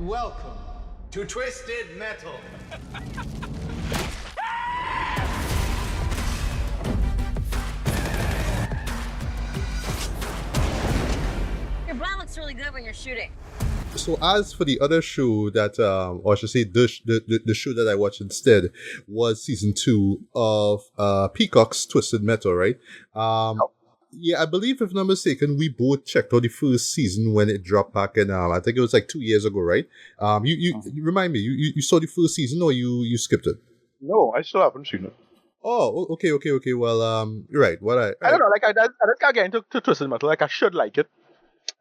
Welcome to Twisted Metal. Your blood looks really good when you're shooting. So as for the other show that, or I should say the show that I watched instead was season 2 of Peacock's Twisted Metal, right? Yeah, I believe if I'm not mistaken, we both checked out the first season when it dropped back in, I think it was like 2 years ago, right? You remind me, you saw the first season or you skipped it? No, I still haven't seen it. Oh, okay. Well, you're right. I don't know. Like I just can't get into Twisted Metal. Like I should like it,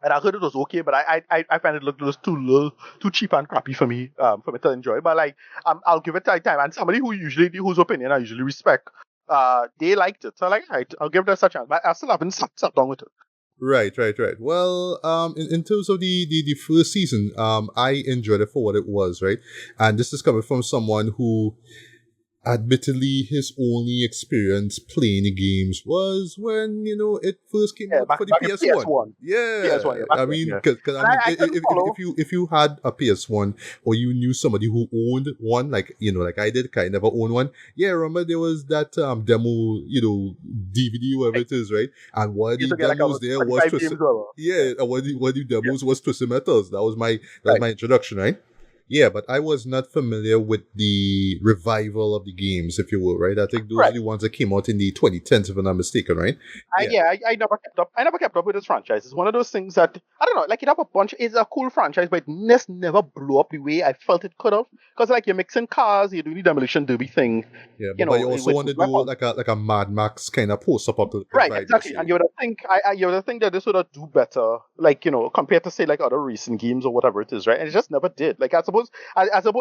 and I heard it was okay, but I find it was too cheap and crappy for me to enjoy. But like I'll give it time. And somebody whose opinion I usually respect, they liked it, so like I'll give it such a chance. But I still haven't sat down with it. Right. Well, in terms of the first season, I enjoyed it for what it was, right? And this is coming from someone who, admittedly, his only experience playing the games was when, it first came out for the PS1. PS1. Yeah. PS1, yeah, I mean, because I couldn't follow. if you had a PS1 or you knew somebody who owned one, like I did, I never owned one. Yeah, remember there was that demo, DVD, whatever it is, right? And one of the demos there was Twisted. Yeah, one of the demos was Twisted Metals. That was my introduction, right? Yeah, but I was not familiar with the revival of the games, if you will, right? I think those are the ones that came out in the 2010s, if I'm not mistaken, right? I never kept up. I never kept up with this franchise. It's one of those things that I don't know. Like it have a bunch. It's a cool franchise, but it never blew up the way I felt it could have. Because like you're mixing cars, you're doing the demolition derby thing. Yeah, but you also want to do like a Mad Max kind of post-apocalyptic. Right, exactly. And you would think that this would have do better, like compared to say like other recent games or whatever it is, right? And it just never did. Like I suppose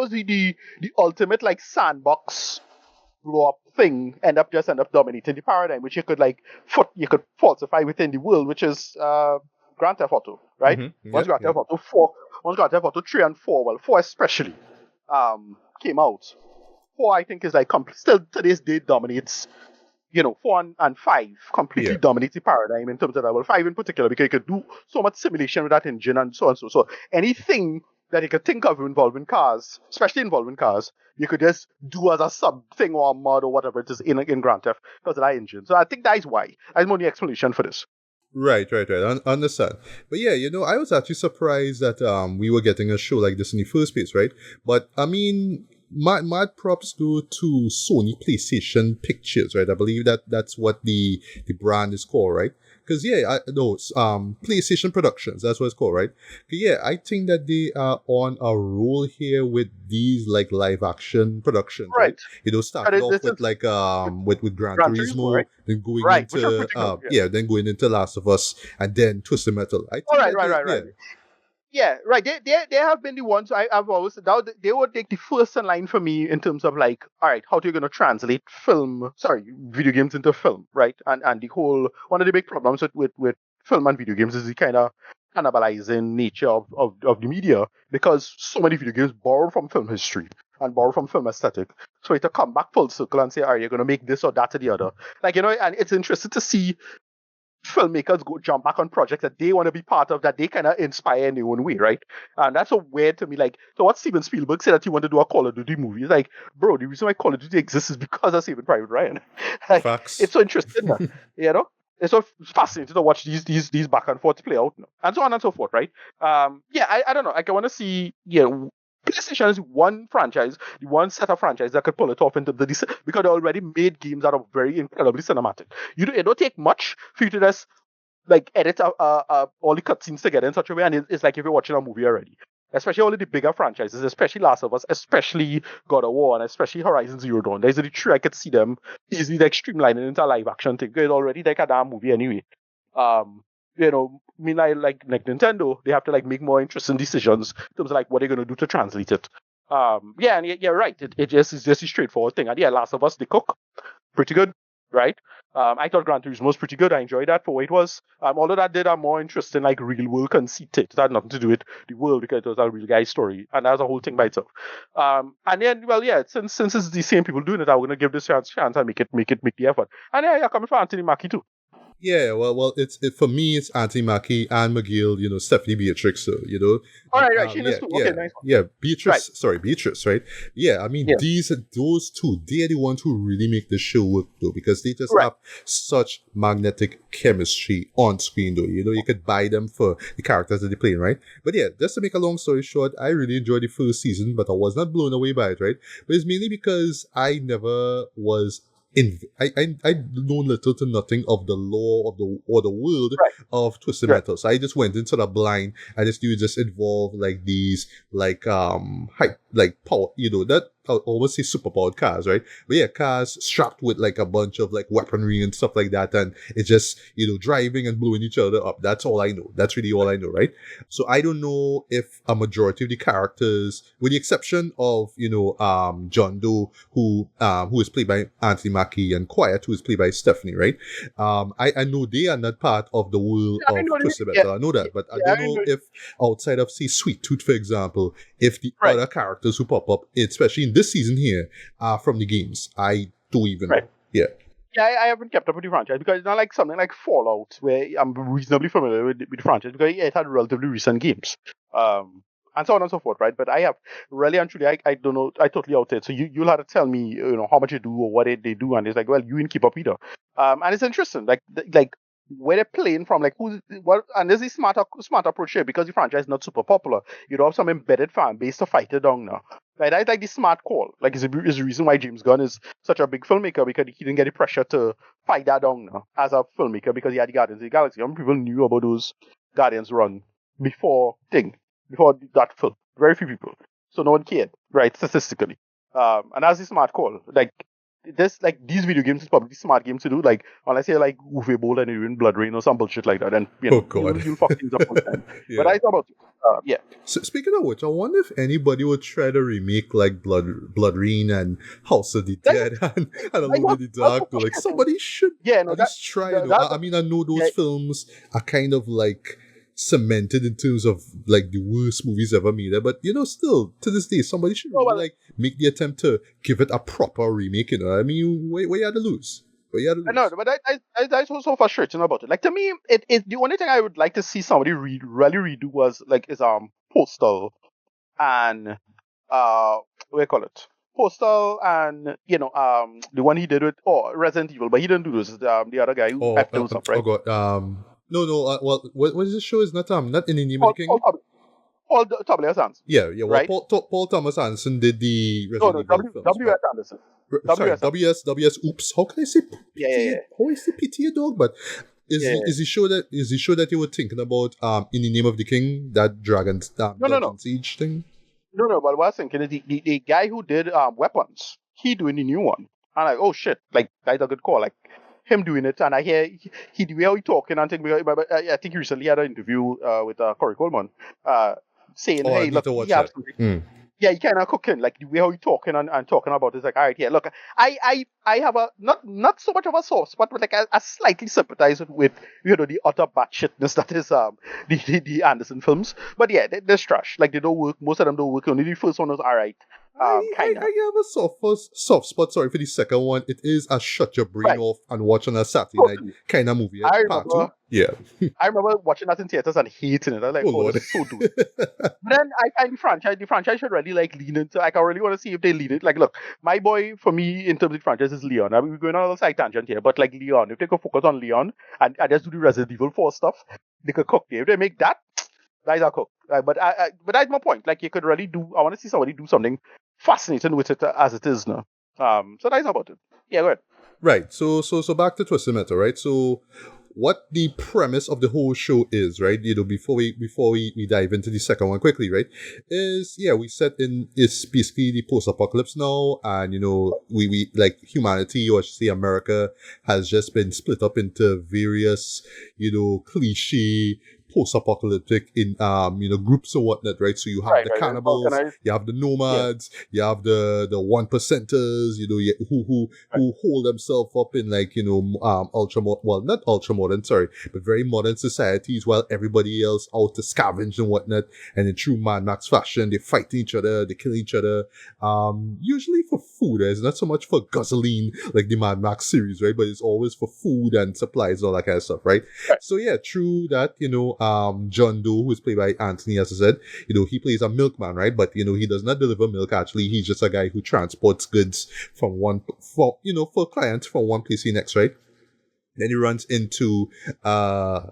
the ultimate like sandbox blow up thing end up dominating the paradigm, which you could falsify within the world, which is Grand Theft Auto, right? Mm-hmm. Once Grand Theft Auto 3 and 4, well 4 especially, came out. 4 I think is like still to this day dominates. 4 and 5 completely dominates the paradigm in terms of that. Well, 5 in particular, because you could do so much simulation with that engine and so on. So anything that you could think of involving cars, especially involving cars, you could just do as a sub thing or a mod or whatever it is in Grand Theft because of that engine. So I think that is why. That's my only explanation for this. Right. Understand. But yeah, I was actually surprised that we were getting a show like this in the first place, right? But I mean, mad props to Sony PlayStation Pictures, right? I believe that's what the brand is called, right? Because PlayStation Productions, that's what it's called, right? Yeah, I think that they are on a roll here with these like live action productions, right? Starting off with like with Gran Turismo, right? then going into then going into Last of Us, and then Twisted Metal. I think right. Yeah, right. They have been the ones I've always they would take the first in line for me in terms of like, all right, how are you going to translate video games into film, right? And the whole one of the big problems with film and video games is the kind of cannibalizing nature of the media, because so many video games borrow from film history and borrow from film aesthetic. So to come back full circle and say, all right, you're going to make this or that or the other, like and it's interesting to see filmmakers jump back on projects that they want to be part of, that they kind of inspire in their own way, right? And that's so weird to me. Like, so what Steven Spielberg said that he wanted to do a Call of Duty movie. It's like, bro, the reason why Call of Duty exists is because of Saving Private Ryan. Like, facts. It's so interesting, It's so fascinating to watch these back and forth play out, and so on and so forth, right? I don't know. Like, I want to see, PlayStation is one set of franchise that could pull it off into because they already made games that are very incredibly cinematic. It don't take much for you to just like edit all the cutscenes together in such a way, and it's like if you're watching a movie already. Especially all of the bigger franchises, especially Last of Us, especially God of War, and especially Horizon Zero Dawn. There's the true I could see them easily like streamlining into a live action thing. It's already like a damn movie anyway. Meanwhile, like Nintendo, they have to like make more interesting decisions in terms of like what they're gonna do to translate it. And you're right. It just is just a straightforward thing. And yeah, Last of Us, they cook pretty good, right? I thought Gran Turismo was pretty good. I enjoyed that for what it was. Although that did a more interesting like real world conceit. It had nothing to do with the world because it was a real guy's story, and that was a whole thing by itself. And then since it's the same people doing it, I'm gonna give this chance and make the effort. And yeah, coming for Anthony Mackie too. Yeah, for me it's Auntie Mackie, Anne McGill, Stephanie Beatrix, so All right, right. She yeah, knows too. yeah, Okay, nice one. yeah, Right. Beatrice, right? Yeah, I mean Yeah. those two, they're the ones who really make the show work though, because they just Right. have such magnetic chemistry on screen though. You could buy them for the characters that they're playing, right? But yeah, just to make a long story short, I really enjoyed the first season, but I was not blown away by it, right? But it's mainly because I never was I know little to nothing of the lore of the world Right. of Twisted Right. Metal. So I just went in sort of blind. I just knew it just involved like these hype like power, that I almost say superpowered cars, right? But yeah, cars strapped with like a bunch of like weaponry and stuff like that, and it's just driving and blowing each other up. That's all I know. That's really all I know, right? So I don't know if a majority of the characters, with the exception of John Doe, who is played by Anthony Mackie, and Quiet, who is played by Stephanie, right? I know they are not part of the world Yeah, I of know that. Twisted Yeah. Metal. I know that, but I Yeah, don't I know know. if outside of say Sweet Tooth, for example, if the Right. other characters who pop up, especially in this season here, are from the games. I don't even Right. know. Yeah. Yeah, I haven't kept up with the franchise because it's not like something like Fallout where I'm reasonably familiar with the franchise because it had relatively recent games. And so on and so forth, right? But I have really and truly, I don't know, I totally out it. So you'll have to tell me, how much you do or what they do, and it's like, well, you didn't keep up either. And it's interesting, like where they're playing from, like and there's a smart approach here because the franchise is not super popular. You don't have some embedded fan base to fight it down now. Right, that's like the smart call. Like, is the reason why James Gunn is such a big filmmaker because he didn't get the pressure to fight that down now as a filmmaker because he had the Guardians of the Galaxy. How many people knew about those Guardians run before that film? Very few people. So no one cared, right? Statistically, and that's the smart call. These video games is probably the smart game to do. Like, unless you're like Uwe Boll and you're doing Blood Rain or some bullshit like that, then Oh, God. you'll fuck things up all the time. Yeah. But I thought about yeah. So, speaking of which, I wonder if anybody would try to remake like Blood Rain and House of the Dead and A Alone in the Dark. Though. Like somebody should Yeah, no, at least try. I mean, I know those films are kind of like cemented in terms of like the worst movies ever made, but still to this day, somebody should really like make the attempt to give it a proper remake. I mean, where you had to lose? I know, but that's what's so frustrating about it. Like, to me, it the only thing I would like to see somebody really redo was like is Postal and what do you call it? Postal and the one he did with Resident Evil, but he didn't do this. The other guy who effed those up, right? Oh God, no. Well, what is this show? Is not In the Name of the King. Paul Thomas Anderson. Yeah. Well, right? Paul Thomas Anderson did the Resident Evil films. W.S. Anderson. Sorry, W.S. Oops. How can I say? Yeah. How is the PT a dog? But is he sure that you were thinking about In the Name of the King, that Dragon Siege thing? No. But what I was thinking is the guy who did Weapons, he doing the new one. And like, oh shit, like that's a good call. Like him doing it, and I hear he the way he talking and think. I think he recently had an interview with Corey Coleman, saying, "Hey, look, he has something." Yeah, he kind of cooking, like the way how he talking and talking about it. It's like, all right, yeah, look, I have a not so much of a soft spot, but like I slightly sympathize with the utter batshitness that is the Anderson films. But yeah, they're trash. Like they don't work. Most of them don't work. Only the first one was all right. I have a soft spot. Sorry for the second one. It is a shut your brain off and watch on a Saturday night kind of movie. I remember. Yeah. I remember watching that in theaters and hating it. I was like, Lord. this is so dude. But then I find the franchise should really like lean into. Like, I really want to see if they lean it. Like, look, my boy for me in terms of the franchise is Leon. I mean, we're going on a side tangent here, but like Leon, if they could focus on Leon and just do the Resident Evil 4 stuff, they could cook. If they make that, that's a cook. But that's my point. Like, you could really do. I want to see somebody do something fascinating with it as it is now. So that's about it. Yeah, go ahead. Right. So back to Twisted Metal, right? So what the premise of the whole show is, right? Before we dive into the second one quickly, right? We set in it's basically the post-apocalypse now, and we like humanity, or I should say America, has just been split up into various cliche post-apocalyptic in groups or whatnot, right? So you have the Right. cannibals, Organized. you have the nomads, you have the 1%ers, who hold themselves up in not ultra modern, sorry, but very modern societies, while everybody else out to scavenge and whatnot. And in true Mad Max fashion, they fight each other, they kill each other. Usually for food. It's not so much for gasoline like the Mad Max series, right? But it's always for food and supplies and all that kind of stuff, right? So yeah, true that, John Doe, who is played by Anthony, as I said, he plays a milkman, right? But, he does not deliver milk, actually. He's just a guy who transports goods for clients from one place to the next, right? Then he runs into a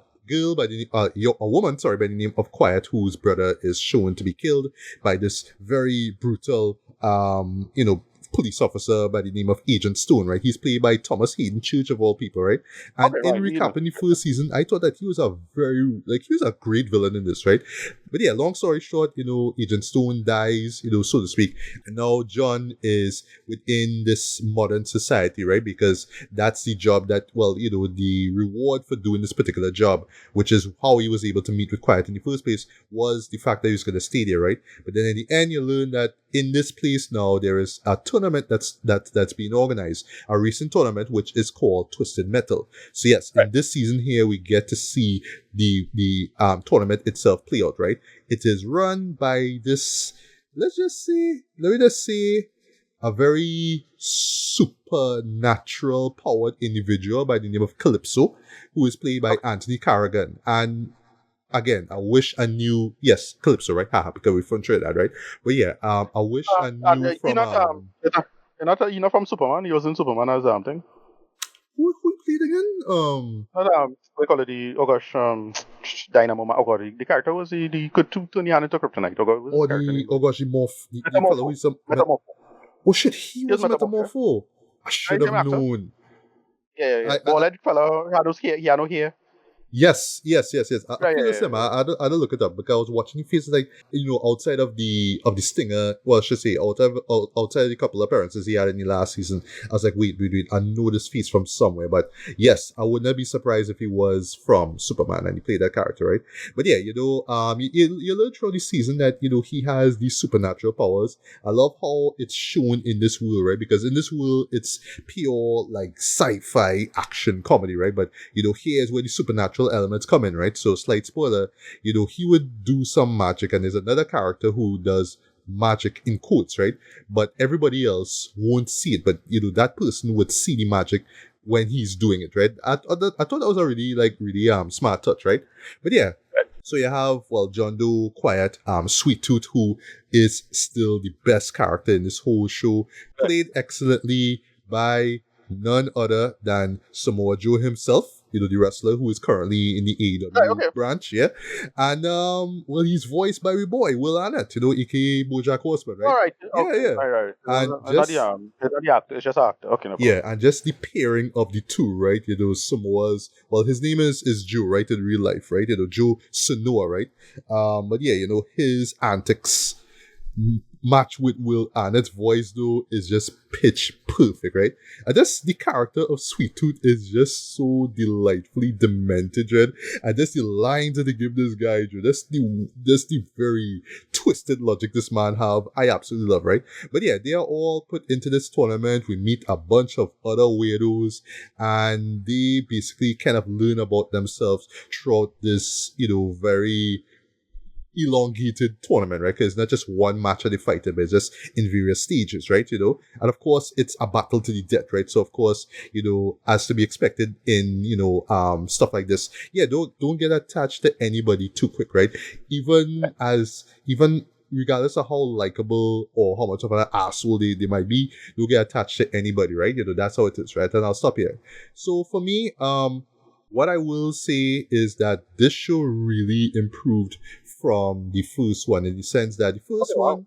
woman, sorry, by the name of Quiet, whose brother is shown to be killed by this very brutal, police officer by the name of Agent Stone, right? He's played by Thomas Hayden Church, of all people, right? And in recapping the first season, I thought that he was a great villain in this, right? But yeah, long story short, Agent Stone dies, so to speak. And now John is within this modern society, right? Because that's the job that, the reward for doing this particular job, which is how he was able to meet with Quiet in the first place, was the fact that he was going to stay there, right? But then in the end, you learn that in this place now, there is a tournament that's being organized, a recent tournament, which is called Twisted Metal. So yes, in this season here, we get to see the tournament itself play out, right? It is run by this, let me just say, a very supernatural powered individual by the name of Calypso, who is played by Anthony Carrigan. And again, I wish I knew. Yes, Calypso, right? Haha, because we're from Trinidad, right? But yeah, I wish I knew from. You're not from Superman. He was in Superman as thing. Who played again? We call it Dynamo. Oh god, the character was the could turn the hand into kryptonite. The morph. The fellow who's Metamorpho. Oh shit, he was Metamorpho. I should have known. Yeah. Bald fellow had those hair. He had no hair. Yes. I Right, feel the same. I had to look it up because I was watching faces like outside of the stinger. Well, I should say outside of the couple of appearances he had in the last season. I was like, wait. I know this face from somewhere. But yes, I would not be surprised if he was from Superman and he played that character, right? But yeah, you learn throughout the season that he has these supernatural powers. I love how it's shown in this world, right? Because in this world it's pure like sci-fi action comedy, right? But here's where the supernatural elements come in, right? So slight spoiler, he would do some magic, and there's another character who does magic in quotes, right? But everybody else won't see it, but that person would see the magic when he's doing it, right? I thought that was a really smart touch, right? But yeah, so you have John Doe, Quiet, Sweet Tooth, who is still the best character in this whole show, played excellently by none other than Samoa Joe himself, the wrestler who is currently in the AEW branch, yeah. And he's voiced by my boy Will Arnett, aka BoJack Horseman, right? All right. Yeah. Right. And not the actor. It's just actor. Okay. No problem. Yeah, and just the pairing of the two, right? Samoa's. Well, his name is Joe, right, in real life, right? Joe Sanoa, right? But yeah, his antics match with Will Arnett's voice though is just pitch perfect, right? And just the character of Sweet Tooth is just so delightfully demented, right? And just the lines that they give this guy, just the very twisted logic this man have, I absolutely love, right? But yeah, they are all put into this tournament. We meet a bunch of other weirdos, and they basically kind of learn about themselves throughout this, very elongated tournament, right? Because it's not just one match that they fight in, but it's just in various stages, right? And of course it's a battle to the death, right? So of course, as to be expected in, stuff like this, yeah, don't get attached to anybody too quick, right? Even regardless of how likable or how much of an asshole they might be, don't get attached to anybody, right? That's how it is, right? And I'll stop here. So for me, what I will say is that this show really improved from the first one, in the sense that the first one,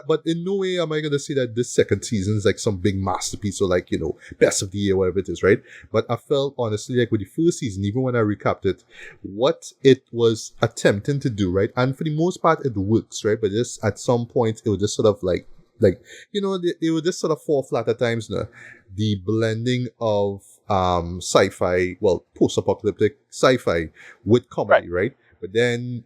but in no way am I going to say that this second season is like some big masterpiece or like, best of the year, whatever it is, right? But I felt honestly like with the first season, even when I recapped it, what it was attempting to do, right? And for the most part, it works, right? But just at some point, it was just sort of it would just sort of fall flat at times, the blending of sci-fi, well, post-apocalyptic sci-fi with comedy, right? But then,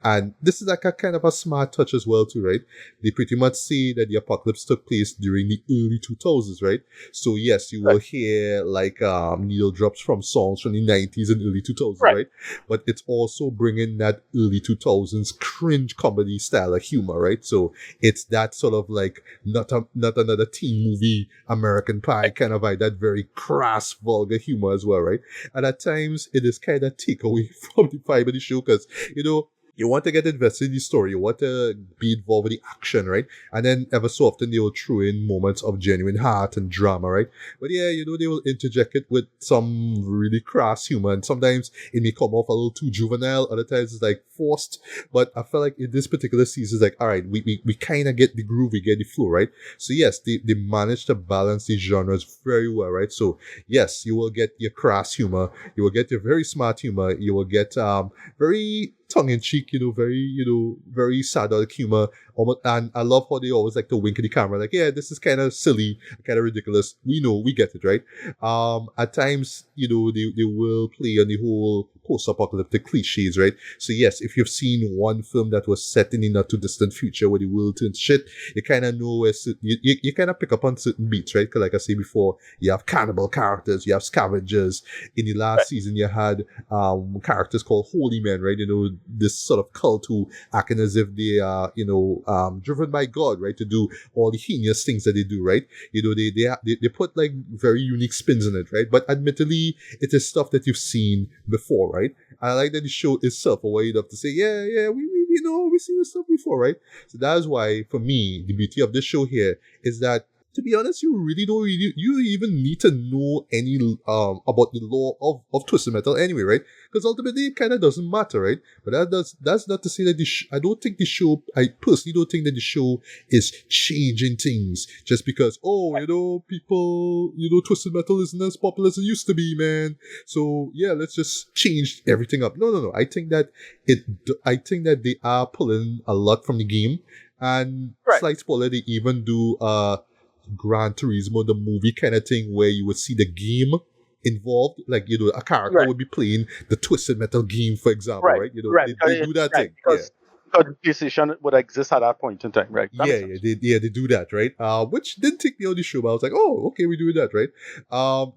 and this is like a kind of a smart touch as well too, right? They pretty much say that the apocalypse took place during the early 2000s, right? So yes, you will hear like needle drops from songs from the 90s and early 2000s, right? But it's also bringing that early 2000s cringe comedy style of humor, right? So it's that sort of like not another teen movie American Pie kind of vibe, that very crass, vulgar humor as well, right? And at times it is kind of take away from the vibe of the show because, you know, you want to get invested in the story. You want to be involved with the action, right? And then ever so often they will throw in moments of genuine heart and drama, right? But yeah, you know, they will interject it with some really crass humor. And sometimes it may come off a little too juvenile. Other times it's like forced. But I feel like in this particular season, it's like, all right, we kind of get the groove, we get the flow, right? So yes, they managed to balance these genres very well, right? So yes, you will get your crass humor. You will get your very smart humor. You will get very tongue-in-cheek, very sad humor. And I love how they always like to wink at the camera, like, yeah, this is kind of silly, kind of ridiculous. We know, we get it, right? At times, they will play on the whole post-apocalyptic cliches, right? So yes, if you've seen one film that was set in the not-too-distant future where the world turns shit, you kind of know where you kind of pick up on certain beats, right? Because like I said before, you have cannibal characters, you have scavengers. In the last season, you had characters called holy men, right? This sort of cult who acting as if they are, driven by God, right, to do all the heinous things that they do, right? They put like very unique spins in it, right? But admittedly, it is stuff that you've seen before, right? I like that the show itself a way enough to say, yeah, we know, we've seen this stuff before, right? So that's why, for me, the beauty of this show here is that, to be honest, you even need to know any about the law of twisted metal anyway, right? Because ultimately it kind of doesn't matter, right? But that's not to say that I personally don't think that the show is changing things just because people twisted metal isn't as popular as it used to be, man. So yeah, let's just change everything up. No. I think that they are pulling a lot from the game, and slight spoiler, they even do Gran Turismo, the movie kind of thing, where you would see the game involved, like a character would be playing the Twisted Metal game, for example, right? They do that thing, because PlayStation would exist at that point in time, right? They do that, right? Which didn't take me on the show, but I was like, oh, okay, we do that, right?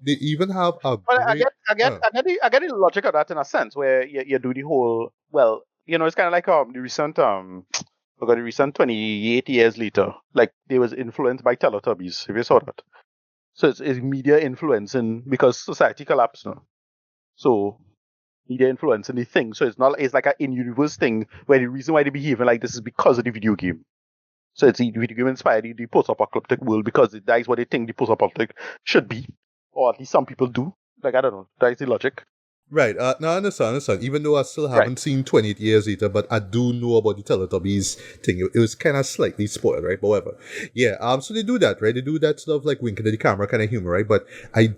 They even have a. Well, I get the logic of that in a sense where you do the whole. Well, it's kind of like the recent 28 years later, like they was influenced by Teletubbies, if you saw that. So it's media influencing because society collapsed now. So media influencing the thing. So it's like an in-universe thing where the reason why they behaving like this is because of the video game. So it's the video game inspired the post-apocalyptic world because that is what they think the post-apocalyptic should be. Or at least some people do. Like, I don't know. That is the logic. Right. No, I understand. Even though I still haven't seen 28 years later, but I do know about the Teletubbies thing. It was kind of slightly spoiled, right? But whatever. Yeah. So they do that, right? They do that stuff like winking at the camera kind of humor, right? But I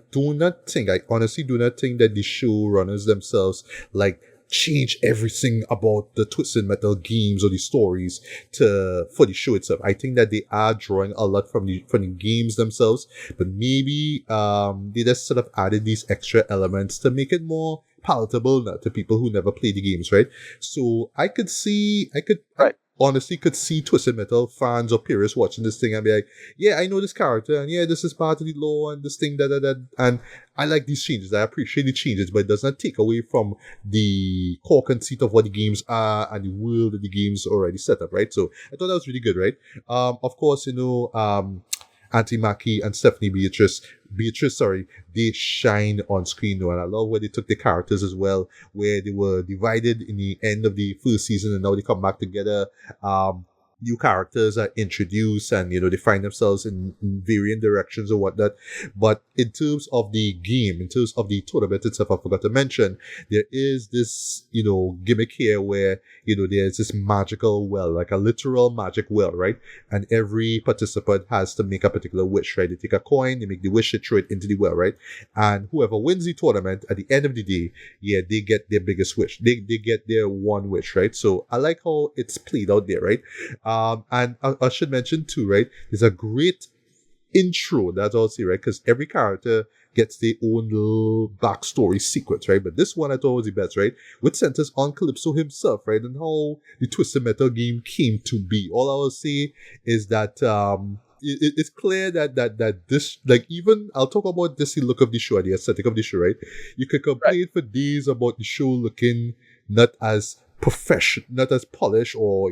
honestly do not think that the showrunners themselves like change everything about the Twisted Metal games or the stories for the show itself. I think that they are drawing a lot from the games themselves, but maybe they just sort of added these extra elements to make it more palatable to people who never play the games, right? So I honestly could see Twisted Metal fans or purists watching this thing and be like, yeah, I know this character, and yeah, this is part of the lore and this thing, and I like these changes. I appreciate the changes, but it does not take away from the core conceit of what the games are and the world that the games already set up, right? So I thought that was really good, right? Of course, Auntie Mackie and Stephanie Beatrice, they shine on screen though, and I love where they took the characters as well, where they were divided in the end of the first season and now they come back together. New characters are introduced and they find themselves in varying directions or whatnot. But in terms of the game, in terms of the tournament itself, I forgot to mention there is this gimmick here where there's this magical well, like a literal magic well, right? And every participant has to make a particular wish, right? They take a coin, they make the wish, they throw it into the well, right? And whoever wins the tournament at the end of the day, they get their biggest wish. They get their one wish, right? So I like how it's played out there, right? And I should mention too, right? There's a great intro, that's all I'll say, right? Because every character gets their own little backstory sequence, right? But this one I thought was the best, right? Which centers on Calypso himself, right? And how the Twisted Metal game came to be. All I will say is that it's clear that this, like, even I'll talk about this, the look of the show, the aesthetic of the show, right? You could complain for days about the show looking not as professional, not as polished or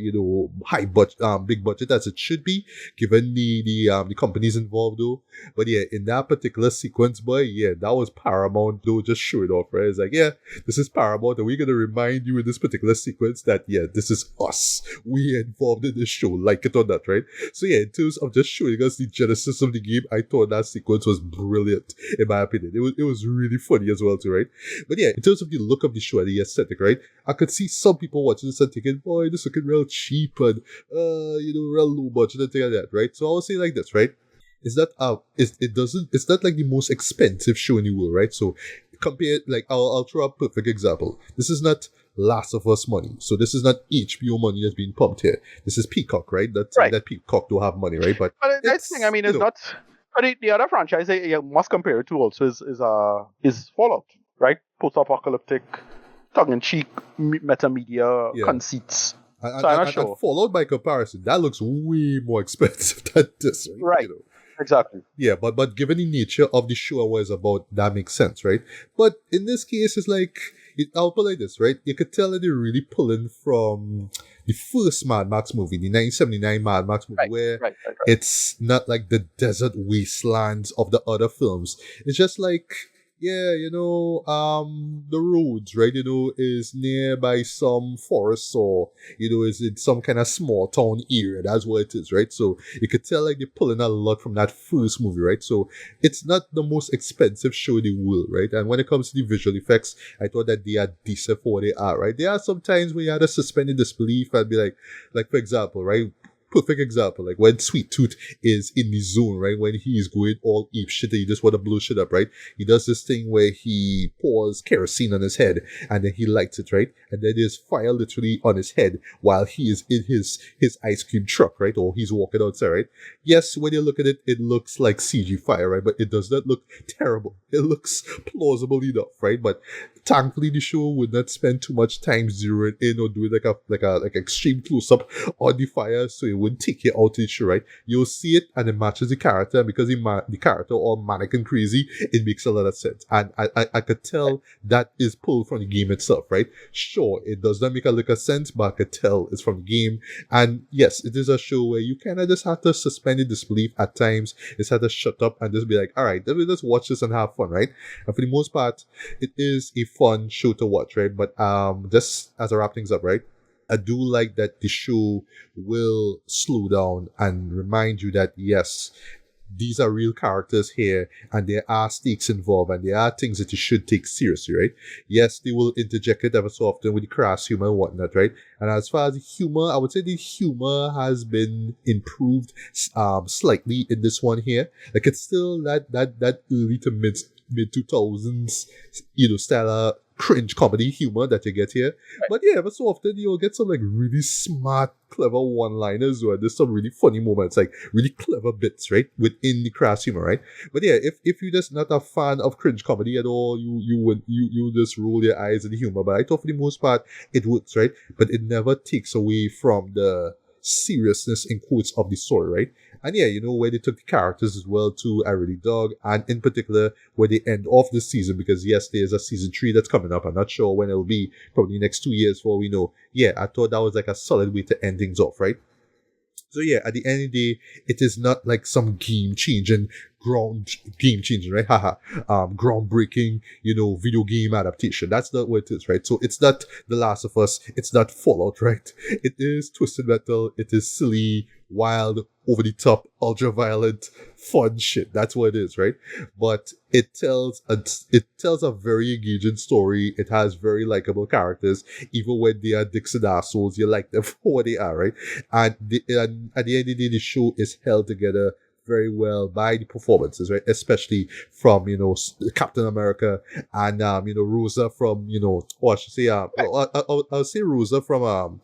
high budget, big budget as it should be, given the companies involved though. But yeah, in that particular sequence, boy, yeah, that was Paramount though, just show it off, right? It's like, yeah, this is Paramount, and we're gonna remind you in this particular sequence that yeah, this is us. We involved in this show, like it or not, right? So yeah, in terms of just showing us the genesis of the game, I thought that sequence was brilliant, in my opinion. It was really funny as well too, right? But yeah, in terms of the look of the show and the aesthetic, right? I could see some people watching this and thinking, boy, this looking real cheap and real low budget and things like that, right? So I would say like this, right? Is that it's not like the most expensive show in the world, right? So compare, like, I'll throw a perfect example. This is not Last of Us money. So this is not HBO money that's being pumped here. This is Peacock, right? That's right. That Peacock do have money, right? But that's the thing. I mean, it's not. But the other franchise you must compare it to also is Fallout, right? Post-apocalyptic, tongue-in-cheek, meta-media conceits. So I'm not sure. And Fallout, by comparison, that looks way more expensive than this, right? Exactly. Yeah, but given the nature of the show and what it's about, that makes sense, right? But in this case, it's like, I'll put it like this, right? You could tell that they're really pulling from the first Mad Max movie, the 1979 Mad Max movie, where it's not like the desert wastelands of the other films. It's just like, yeah, the roads, right, is nearby some forest or, is in some kind of small town area. That's what it is, right? So you could tell like they're pulling a lot from that first movie, right? So it's not the most expensive show in the world, right? And when it comes to the visual effects, I thought that they are decent for what they are, right? There are some times where you had to suspend your disbelief and be like for example, right? Perfect example, like when Sweet Tooth is in the zone, right? When he's going all ape shit and he just want to blow shit up, right? He does this thing where he pours kerosene on his head and then he lights it, right? And then there's fire literally on his head while he is in his ice cream truck, right? Or he's walking outside, right? Yes, when you look at it, it looks like CG fire, right? But it does not look terrible. It looks plausible enough, right? But thankfully, the show would not spend too much time zeroing in or doing like extreme close up on the fire, so it wouldn't take you out of the show, right? You'll see it and it matches the character, and because the character all manic and crazy, it makes a lot of sense. And I could tell that is pulled from the game itself, right? Sure, it does not make a lick of sense, but I could tell it's from the game. And yes, it is a show where you kind of just have to suspend your disbelief at times. It's had to shut up and just be like, all right, let me just watch this and have fun, right? And for the most part, it is a fun show to watch, right? But just as I wrap things up, right? I do like that the show will slow down and remind you that yes, these are real characters here and there are stakes involved and there are things that you should take seriously, right? Yes, they will interject it ever so often with the crass humor and whatnot, right? And as far as the humor, I would say the humor has been improved slightly in this one here. Like it's still that early to mid 2000s, style cringe comedy humor that you get here. Right. But yeah, but so often you'll get some like really smart, clever one-liners where there's some really funny moments, like really clever bits, right, within the crass humor, right? But yeah, if you're just not a fan of cringe comedy at all, you just roll your eyes at the humor. But I thought for the most part it works, right? But it never takes away from the seriousness in quotes of the story, right? And yeah, where they took the characters as well too, I really dug. And in particular, where they end off the season, because yes, there's a season 3 that's coming up. I'm not sure when it'll be, probably next 2 years for all we know. Yeah, I thought that was like a solid way to end things off, right? So yeah, at the end of the day, it is not like some game-changing, right? Groundbreaking, video game adaptation. That's not what it is, right? So it's not The Last of Us. It's not Fallout, right? It is Twisted Metal. It is silly, wild, over the top, ultra-violent, fun shit. That's what it is, right? But it tells a very engaging story. It has very likable characters. Even when they are dicks and assholes, you like them for what they are, right? And at the end of the day, the show is held together very well by the performances, right? Especially from, Captain America and, Rosa from, I should say, I'll say Rosa from,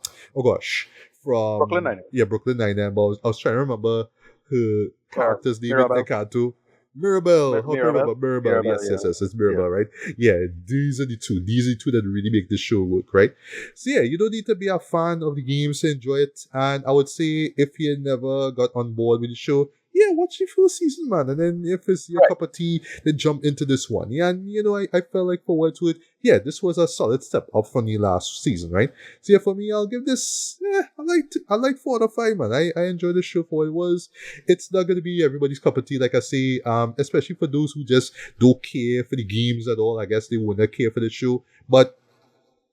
from Brooklyn Nine-Nine. Yeah, Brooklyn Nine-Nine, but I was trying to remember her character's name in Mirabelle. Encanto. Mirabelle. How can I Mirabelle? remember? Mirabelle. Yes, Yeah. it's Mirabelle, right? Yeah, these are the two. These are the two that really make the show work, right? So yeah, you don't need to be a fan of the games to enjoy it. And I would say if you never got on board with the show, yeah, watch the first season, man. And then if it's your cup of tea, then jump into this one. Yeah, and I felt like for what to it, yeah, this was a solid step up from the last season, right? So yeah, for me, I'll give this, I like 4 out of 5, man. I enjoyed the show for what it was. It's not gonna be everybody's cup of tea, like I say, especially for those who just don't care for the games at all. I guess they wouldn't care for the show. But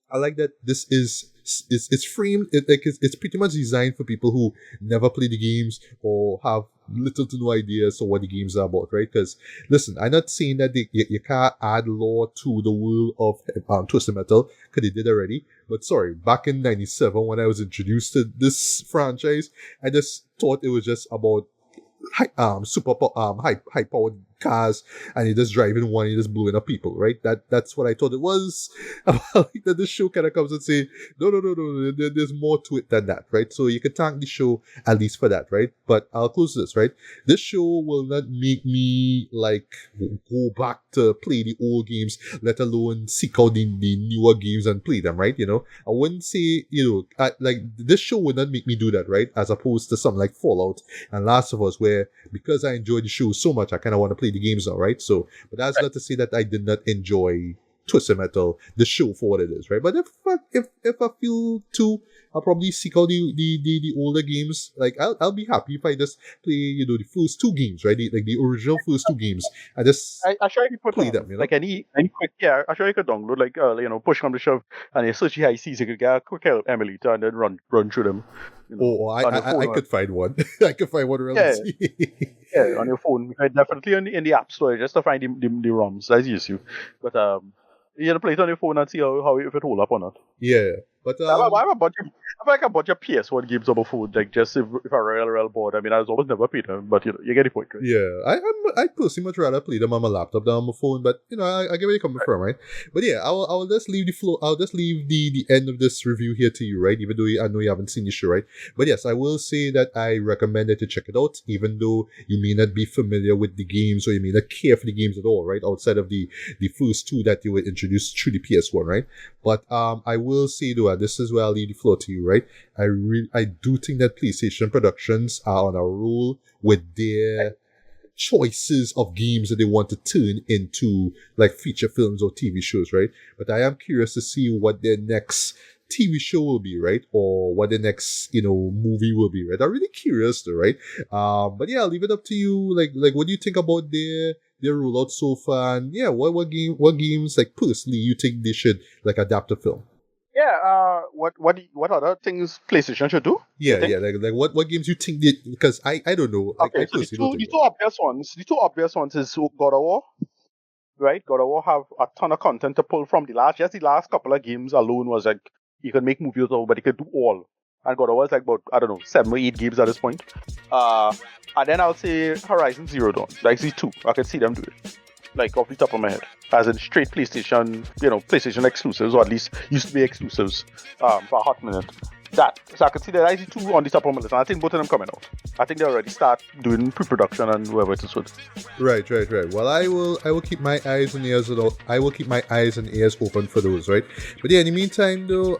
I like that this is it's framed it's pretty much designed for people who never play the games or have little to no idea as to what the games are about, right? Because listen, I'm not saying that you can't add lore to the world of Twisted Metal because they did already. But sorry, back in '97 when I was introduced to this franchise, I just thought it was just about high powered cars and you're just driving one, you're just blowing up people, right? That's what I thought it was. Like that this show kind of comes and say, no, there's more to it than that, right? So you can thank the show at least for that, right? But I'll close this, right? This show will not make me like go back to play the old games, let alone seek out the newer games and play them, right? I wouldn't say, like this show would not make me do that, right? As opposed to something like Fallout and Last of Us, where because I enjoy the show so much, I kind of want to play the games now, right? So, but that's not to say that I did not enjoy Twisted Metal, the show for what it is, right? But if I feel to, I'll probably seek out the older games. Like I'll be happy if I just play the first 2 games, right? The original first 2 games. I just I sure you could put play them, like any quick I sure you could download like push come to shove and you search the high seas, you could get a quick help Emily and then run through them. I could find one. I could find one real easy. Yeah, on your phone. Definitely in the app store just to find the ROMs. That's easy. But you have to play it on your phone and see how if it hold up or not. Yeah. But I have a bunch of PS1 games on my phone, like just if I'm real bored. I mean, I was always never played them, but you get the point, right? Yeah, I personally much rather play them on my laptop than on my phone, but I get where you're coming from, right? But yeah, I will just leave the flow. I'll just leave the end of this review here to you, right? Even though I know you haven't seen the show, right? But yes, I will say that I recommend that you check it out, even though you may not be familiar with the games or you may not care for the games at all, right? Outside of the first 2 that you were introduced through the PS1, right? But I will say though, this is where I'll leave the floor to you, right? I do think that PlayStation Productions are on a roll with their choices of games that they want to turn into like feature films or TV shows, right? But I am curious to see what their next TV show will be, right? Or what the next, movie will be, right? I'm really curious though, right? But yeah, I'll leave it up to you. Like what do you think about their rollout so far? And yeah, what games like personally you think they should like adapt a film? Yeah, what other things PlayStation should do? Yeah, like what games you think they, because I don't know. Like, Okay, so the two obvious ones is God of War, right? God of War have a ton of content to pull from the last couple of games alone was like you can make movies over, but you could do all. And God of War is like about 7 or 8 games at this point. And then I'll say Horizon Zero Dawn, like these 2. I can see them do it. Like off the top of my head, as in straight PlayStation, PlayStation exclusives, or at least used to be exclusives for a hot minute. So I can see that IC2 on the top of my list, and I think both of them coming out. I think they already start doing pre-production and whatever it is with. Right. Well, I will keep my eyes and ears open for those, right? But yeah, in the meantime, though,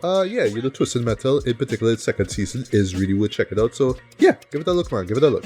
Twisted Metal in particular, its second season is really worth checking out. So yeah, give it a look, man. Give it a look.